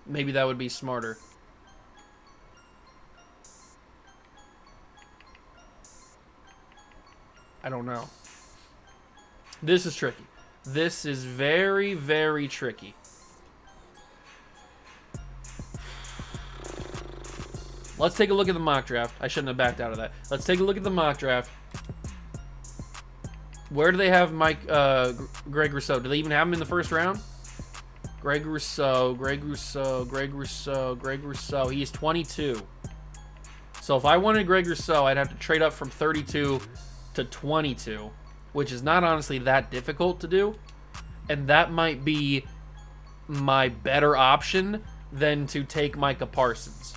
Maybe that would be smarter. I don't know. This is tricky. This is very, very tricky. Let's take a look at the mock draft. I shouldn't have backed out of that. Let's take a look at the mock draft. Where do they have Greg Rousseau? Do they even have him in the first round? Greg Rousseau. He's 22. So if I wanted Greg Rousseau, I'd have to trade up from 32 to 22, which is not honestly that difficult to do. And that might be my better option than to take Micah Parsons.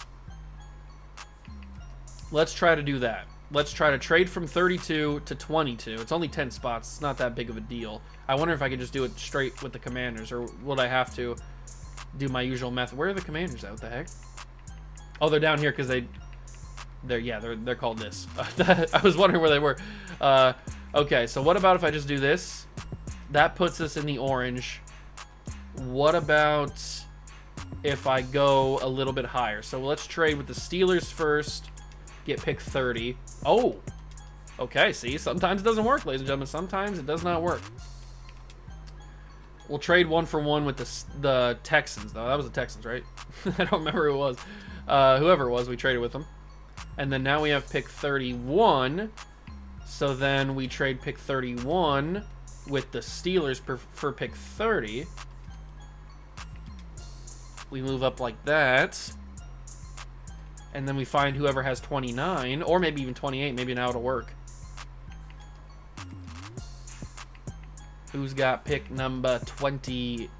Let's try to do that. Let's try to trade from 32 to 22. It's only 10 spots. It's not that big of a deal. I wonder if I could just do it straight with the Commanders, or would I have to do my usual method? Where are the Commanders at? What the heck? Oh, they're down here because they're called this. I was wondering where they were. Okay, so what about if I just do this? That puts us in the orange. What about if I go a little bit higher? So let's trade with the Steelers first. Get pick 30. Oh, okay. See, sometimes it doesn't work, ladies and gentlemen. Sometimes it does not work. We'll trade 1-for-1 with the Texans, though. That was the Texans, right? I don't remember who it was. Whoever it was, we traded with them. And then now we have pick 31. So then we trade pick 31 with the Steelers for pick 30. We move up like that. And then we find whoever has 29, or maybe even 28. Maybe now it'll work. Who's got pick number 28?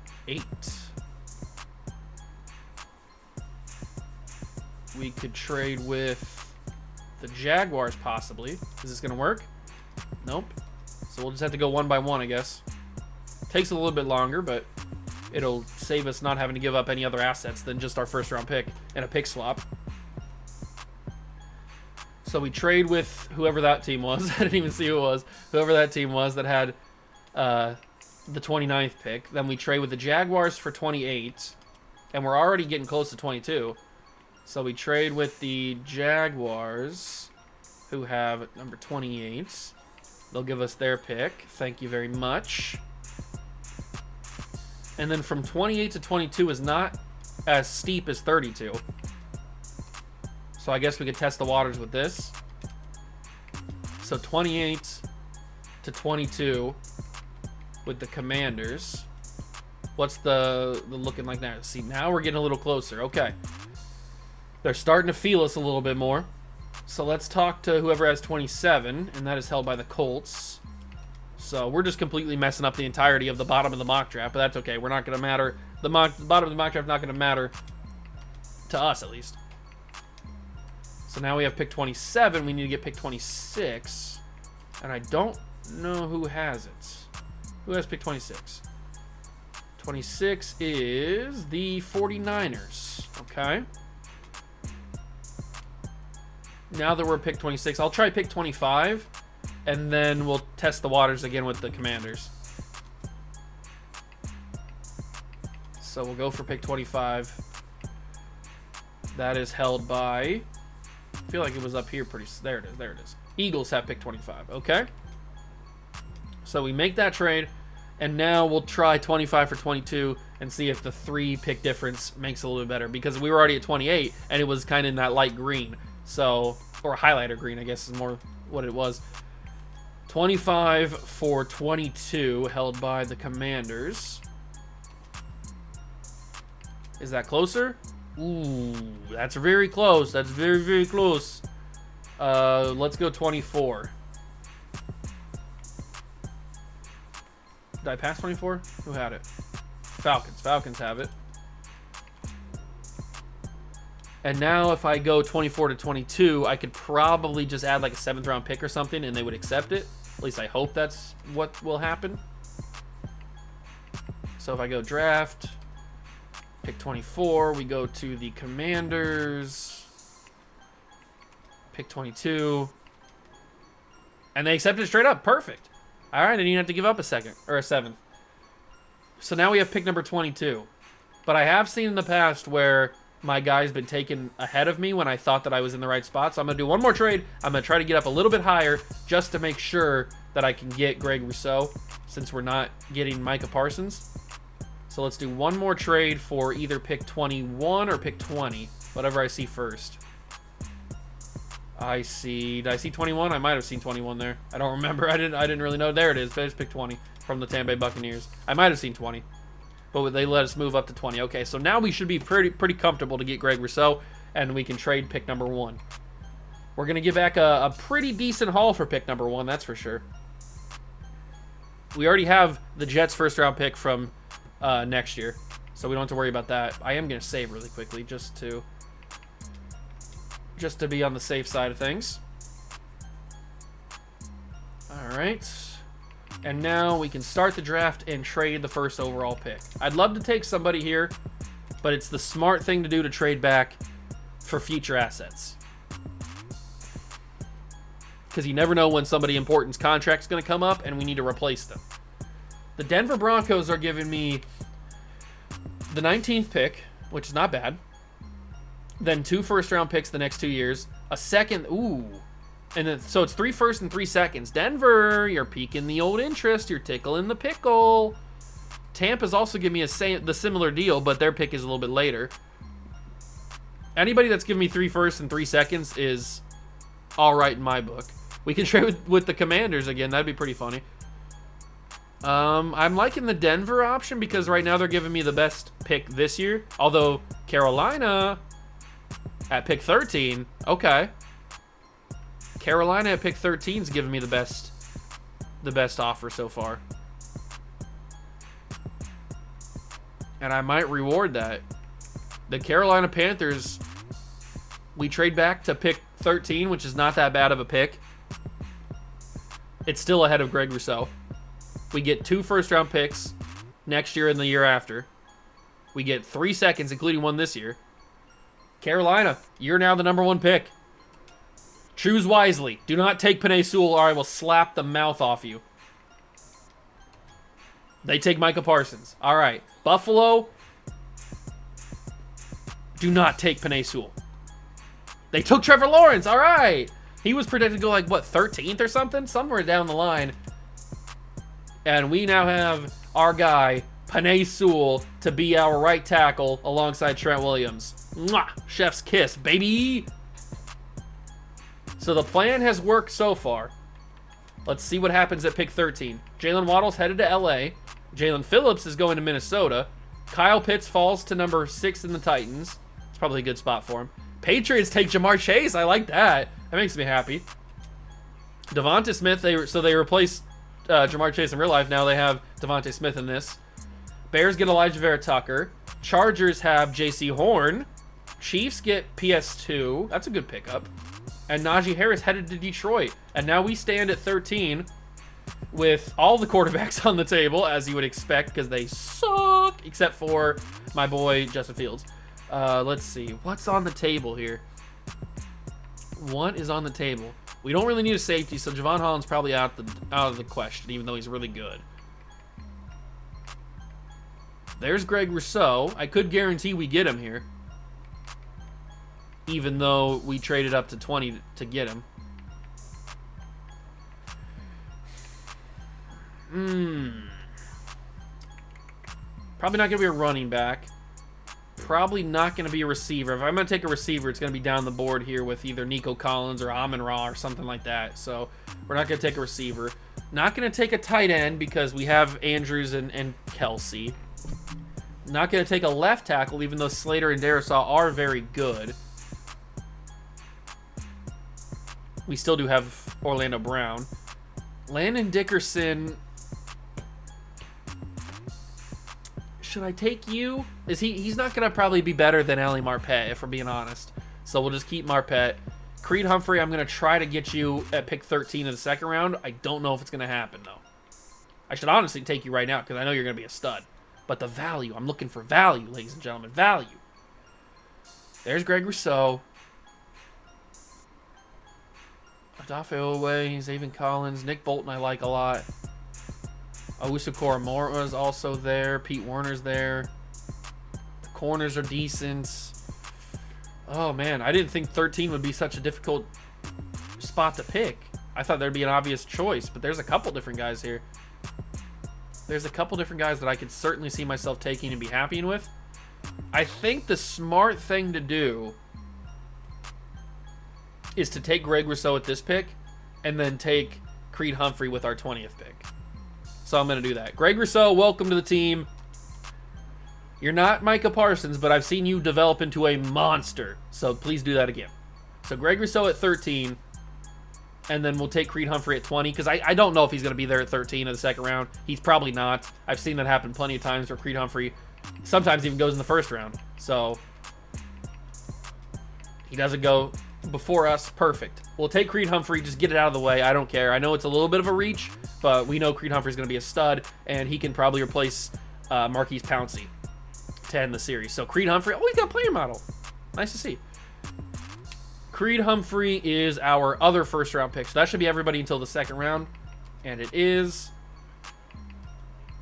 We could trade with the Jaguars, possibly. Is this going to work? Nope. So we'll just have to go one by one, I guess. Takes a little bit longer, but it'll save us not having to give up any other assets than just our first round pick and a pick swap. So we trade with whoever that team was. I didn't even see who it was. Whoever that team was that had the 29th pick. Then we trade with the Jaguars for 28. And we're already getting close to 22. So we trade with the Jaguars, who have number 28. They'll give us their pick. Thank you very much. And then from 28 to 22 is not as steep as 32. So I guess we could test the waters with this. So 28 to 22 with the Commanders. What's the looking like now? See, now we're getting a little closer. Okay. They're starting to feel us a little bit more. So let's talk to whoever has 27, and that is held by the Colts. So we're just completely messing up the entirety of the bottom of the mock draft, but that's okay. We're not going to matter. The bottom of the mock draft is not going to matter to us, at least. So now we have pick 27. We need to get pick 26. And I don't know who has it. Who has pick 26? 26 is the 49ers. Okay. Now that we're pick 26, I'll try pick 25. And then we'll test the waters again with the Commanders. So we'll go for pick 25. That is held by... I feel like it was up here pretty... There it is. There it is. Eagles have pick 25. Okay. So we make that trade. And now we'll try 25 for 22 and see if the 3-pick difference makes it a little bit better. Because we were already at 28, and it was kind of in that light green. So... Or highlighter green, I guess is more what it was. 25 for 22 held by the Commanders. Is that closer? Ooh, that's very close. That's very, very close. Let's go 24. Did I pass 24? Who had it? Falcons. Falcons have it. And now if I go 24 to 22, I could probably just add like a 7th round pick or something and they would accept it. At least I hope that's what will happen. So if I go draft, pick 24, we go to the Commanders, pick 22, and they accept it straight up. Perfect. All right, I didn't even have to give up a 2nd or a 7th. So now we have pick number 22. But I have seen in the past where my guy's been taken ahead of me when I thought that I was in the right spot. So I'm going to do one more trade. I'm going to try to get up a little bit higher just to make sure that I can get Greg Rousseau since we're not getting Micah Parsons. So let's do one more trade for either pick 21 or pick 20, whatever I see first. Did I see 21? I might have seen 21 there. I don't remember. I didn't really know. There it is. There's pick 20 from the Tampa Bay Buccaneers. I might have seen 20. But they let us move up to 20. Okay, so now we should be pretty comfortable to get Greg Rousseau, and we can trade pick number 1. We're going to give back a pretty decent haul for pick number 1, that's for sure. We already have the Jets' first-round pick from next year, so we don't have to worry about that. I am going to save really quickly just to be on the safe side of things. All right. And now we can start the draft and trade the first overall pick. I'd love to take somebody here, but it's the smart thing to do to trade back for future assets. Because you never know when somebody important's contract's going to come up and we need to replace them. The Denver Broncos are giving me the 19th pick, which is not bad. Then 2 first-round picks the next 2 years. A second, ooh. And then, so it's 3 firsts and 3 seconds. Denver, you're piquing the old interest. You're tickling the pickle. Tampa's also giving me the similar deal, but their pick is a little bit later. Anybody that's giving me 3 firsts and 3 seconds is all right in my book. We can trade with the Commanders again. That'd be pretty funny. I'm liking the Denver option because right now they're giving me the best pick this year. Although Carolina at pick 13, okay. Carolina at pick 13 is giving me the best offer so far. And I might reward that. The Carolina Panthers, we trade back to pick 13, which is not that bad of a pick. It's still ahead of Greg Rousseau. We get 2 first-round picks next year and the year after. We get 3 seconds, including one this year. Carolina, you're now the #1 pick. Choose wisely. Do not take Penei Sewell or I will slap the mouth off you. They take Micah Parsons. All right. Buffalo, do not take Penei Sewell. They took Trevor Lawrence. All right. He was predicted to go like, what, 13th or something? Somewhere down the line. And we now have our guy, Penei Sewell, to be our right tackle alongside Trent Williams. Mwah! Chef's kiss, baby! So the plan has worked so far. Let's see what happens at pick 13. Jalen Waddle's headed to LA. Jalen Phillips is going to Minnesota. Kyle Pitts falls to number 6 in the Titans. It's probably a good spot for him. Patriots take Jamar Chase. I like that. That makes me happy. Devonta Smith, they replaced Jamar Chase in real life. Now they have Devonta Smith in this. Bears get Elijah Vera Tucker. Chargers have J.C. Horn. Chiefs get PS2. That's a good pickup. And Najee Harris headed to Detroit. And now we stand at 13 with all the quarterbacks on the table, as you would expect, because they suck, except for my boy Justin Fields. Let's see. What's on the table here? What is on the table? We don't really need a safety, so Javon Holland's probably out of the question, even though he's really good. There's Greg Rousseau. I could guarantee we get him here, even though we traded up to 20 to get him. Probably not going to be a running back. Probably not going to be a receiver. If I'm going to take a receiver, it's going to be down the board here with either Nico Collins or Amon-Ra or something like that. So we're not going to take a receiver. Not going to take a tight end because we have Andrews and Kelsey. Not going to take a left tackle, even though Slater and Darisaw are very good. We still do have Orlando Brown. Landon Dickerson. Should I take you? He's not going to probably be better than Ali Marpet, if we're being honest. So we'll just keep Marpet. Creed Humphrey, I'm going to try to get you at pick 13 in the second round. I don't know if it's going to happen, though. I should honestly take you right now because I know you're going to be a stud. But the value, I'm looking for value, ladies and gentlemen. Value. There's Greg Rousseau. Odafe Oweh, Zaven Collins, Nick Bolton I like a lot. Owusu Koromora is also there. Pete Werner's there. The corners are decent. Oh, man. I didn't think 13 would be such a difficult spot to pick. I thought there'd be an obvious choice, but there's a couple different guys here. There's a couple different guys that I could certainly see myself taking and be happy with. I think the smart thing to do is to take Greg Rousseau at this pick and then take Creed Humphrey with our 20th pick. So I'm going to do that. Greg Rousseau, welcome to the team. You're not Micah Parsons, but I've seen you develop into a monster. So please do that again. So Greg Rousseau at 13, and then we'll take Creed Humphrey at 20, because I don't know if he's going to be there at 13 in the second round. He's probably not. I've seen that happen plenty of times where Creed Humphrey sometimes even goes in the first round. So he doesn't go before us. Perfect. We'll take Creed Humphrey. Just get it out of the way. I don't care. I know it's a little bit of a reach, but we know Creed Humphrey's going to be a stud, and he can probably replace Marquise Pouncey to end the series. So Creed Humphrey. Oh, he's got a player model. Nice to see. Creed Humphrey is our other first-round pick. So that should be everybody until the second round, and it is.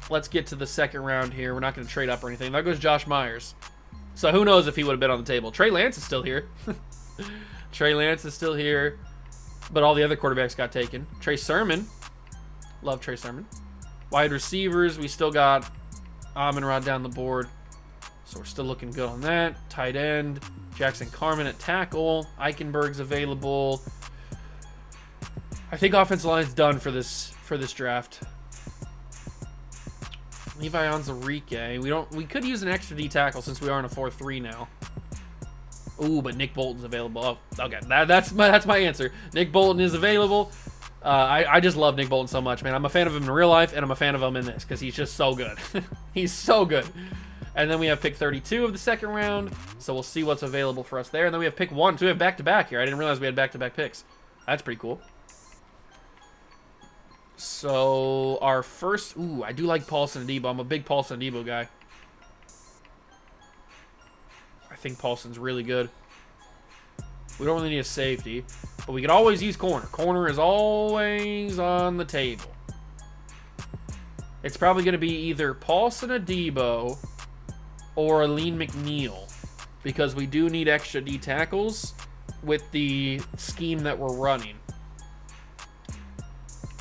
Let's get to the second round here. We're not going to trade up or anything. There goes Josh Myers. So who knows if he would have been on the table. Trey Lance is still here. Trey Lance is still here, but all the other quarterbacks got taken. Trey Sermon. Love Trey Sermon. Wide receivers, we still got Amon-Ra down the board, so we're still looking good on that. Tight end, Jackson Carman at tackle. Eichenberg's available. I think offensive line's done for this draft. Levi Onwuzurike. We could use an extra D tackle since we are in a 4-3 now. Ooh, but Nick Bolton's available. Oh, okay, that's my answer. Nick Bolton is available. I just love Nick Bolton so much, man. I'm a fan of him in real life, and I'm a fan of him in this because he's just so good. He's so good. And then we have pick 32 of the second round, so we'll see what's available for us there. And then we have pick 1. So we have back-to-back here. I didn't realize we had back-to-back picks. That's pretty cool. So our first, ooh, I do like Paulson Adebo. I'm a big Paulson Adebo guy. I think Paulson's really good. We don't really need a safety, but we could always use corner. Corner is always on the table. It's probably going to be either Paulson Adebo or Aline McNeil, because we do need extra D tackles with the scheme that we're running.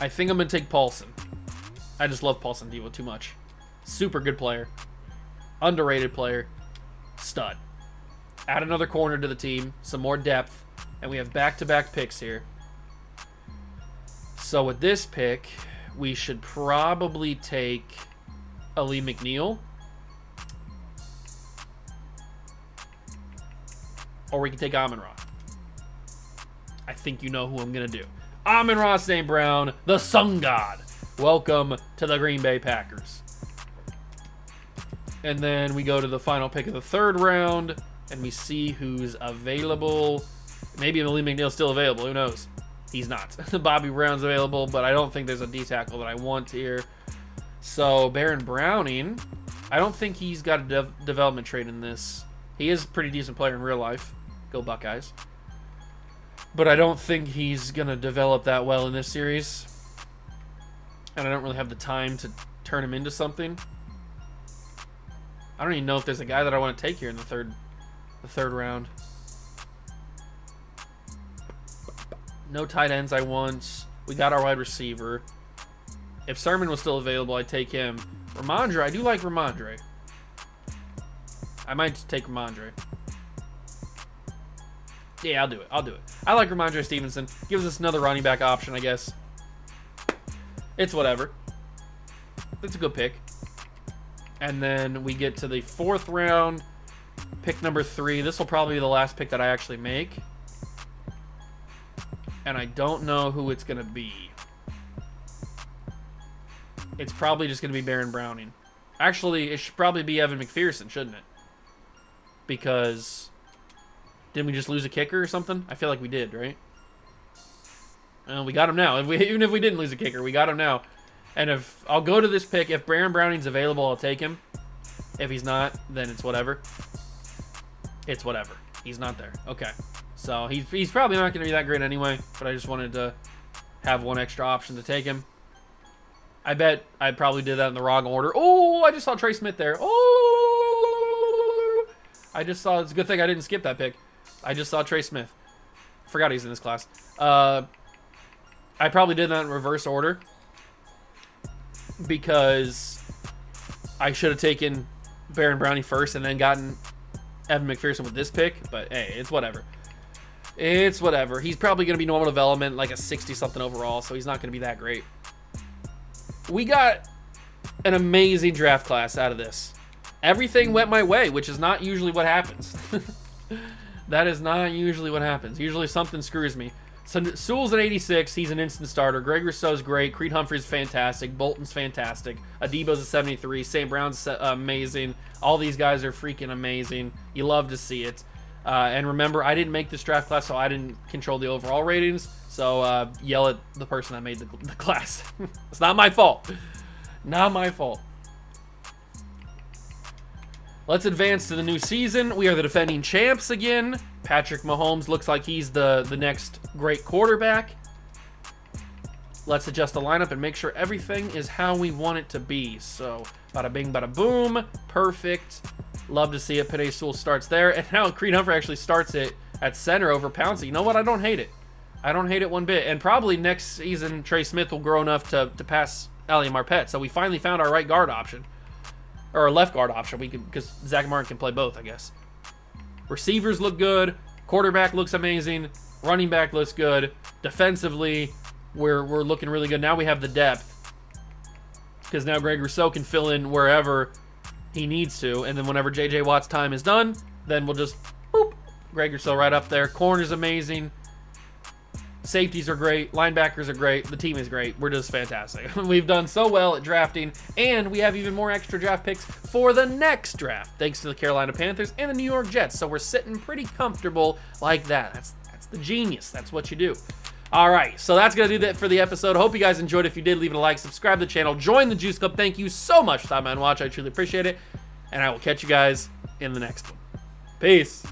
I think I'm going to take Paulson. I just love Paulson Adebo too much. Super good player. Underrated player. Stud. Add another corner to the team. Some more depth. And we have back-to-back picks here. So with this pick, we should probably take Ali McNeil. Or we can take Amon-Ra. I think you know who I'm going to do. Amon-Ra St. Brown, the Sun God. Welcome to the Green Bay Packers. And then we go to the final pick of the third round, and we see who's available. Maybe Ali McNeil's still available. Who knows? He's not. Bobby Brown's available, but I don't think there's a D tackle that I want here. So Baron Browning, I don't think he's got a development trait in this. He is a pretty decent player in real life. Go Buckeyes. But I don't think he's going to develop that well in this series. And I don't really have the time to turn him into something. I don't even know if there's a guy that I want to take here in the third round. No tight ends I want. We got our wide receiver. If Sermon was still available, I'd take him. Ramondre, I do like Ramondre. I might take Ramondre. Yeah, I'll do it. I like Ramondre Stevenson. Gives us another running back option, I guess. It's whatever. It's a good pick. And then we get to the fourth round. Pick number 3. This will probably be the last pick that I actually make. And I don't know who it's going to be. It's probably just going to be Baron Browning. Actually, it should probably be Evan McPherson, shouldn't it? Because didn't we just lose a kicker or something? I feel like we did, right? We got him now. Even if we didn't lose a kicker, we got him now. And if I'll go to this pick, if Baron Browning's available, I'll take him. If he's not, then it's whatever. It's whatever. He's not there. Okay. So he's probably not going to be that great anyway, but I just wanted to have one extra option to take him. I bet I probably did that in the wrong order. Oh, I just saw Trey Smith there. Oh, I just saw. It's a good thing I didn't skip that pick. I just saw Trey Smith. Forgot he's in this class. I probably did that in reverse order because I should have taken Baron Browning first and then gotten Evan McPherson with this pick. But hey, it's whatever. It's whatever. He's probably going to be normal development, like a 60-something overall, so he's not going to be that great. We got an amazing draft class out of this. Everything went my way, which is not usually what happens. That is not usually what happens. Usually something screws me. So Sewell's at 86. He's an instant starter. Greg Rousseau's great. Creed Humphrey's fantastic. Bolton's fantastic. Adebo's a 73. St. Brown's amazing. All these guys are freaking amazing. You love to see it. And remember, I didn't make this draft class, so I didn't control the overall ratings. So yell at the person that made the class. It's not my fault. Not my fault. Let's advance to the new season. We are the defending champs again. Patrick Mahomes looks like he's the next great quarterback. Let's adjust the lineup and make sure everything is how we want it to be. So, bada bing, bada boom. Perfect. Love to see it. Penei Sewell starts there. And now Creed Humphrey actually starts it at center over Pouncey. You know what? I don't hate it. I don't hate it one bit. And probably next season, Trey Smith will grow enough to pass Ali Marpet. So we finally found our right guard option. Or a left guard option. Because Zach Martin can play both, I guess. Receivers look good. Quarterback looks amazing. Running back looks good. Defensively, we're looking really good. Now we have the depth. Because now Greg Rousseau can fill in wherever he needs to. And then whenever J.J. Watt's time is done, then we'll just, boop, Greg Rousseau right up there. Corner's amazing. Safeties are great. Linebackers are great. The team is great. We're just fantastic. We've done so well at drafting, and we have even more extra draft picks for the next draft, thanks to the Carolina Panthers and the New York Jets. So we're sitting pretty comfortable like that. That's the genius. That's what you do. All right, so that's going to do that for the episode. Hope you guys enjoyed. If you did, leave it a like, subscribe to the channel, join the Juice Club. Thank you so much for stopping by and watch. I truly appreciate it. And I will catch you guys in the next one. Peace.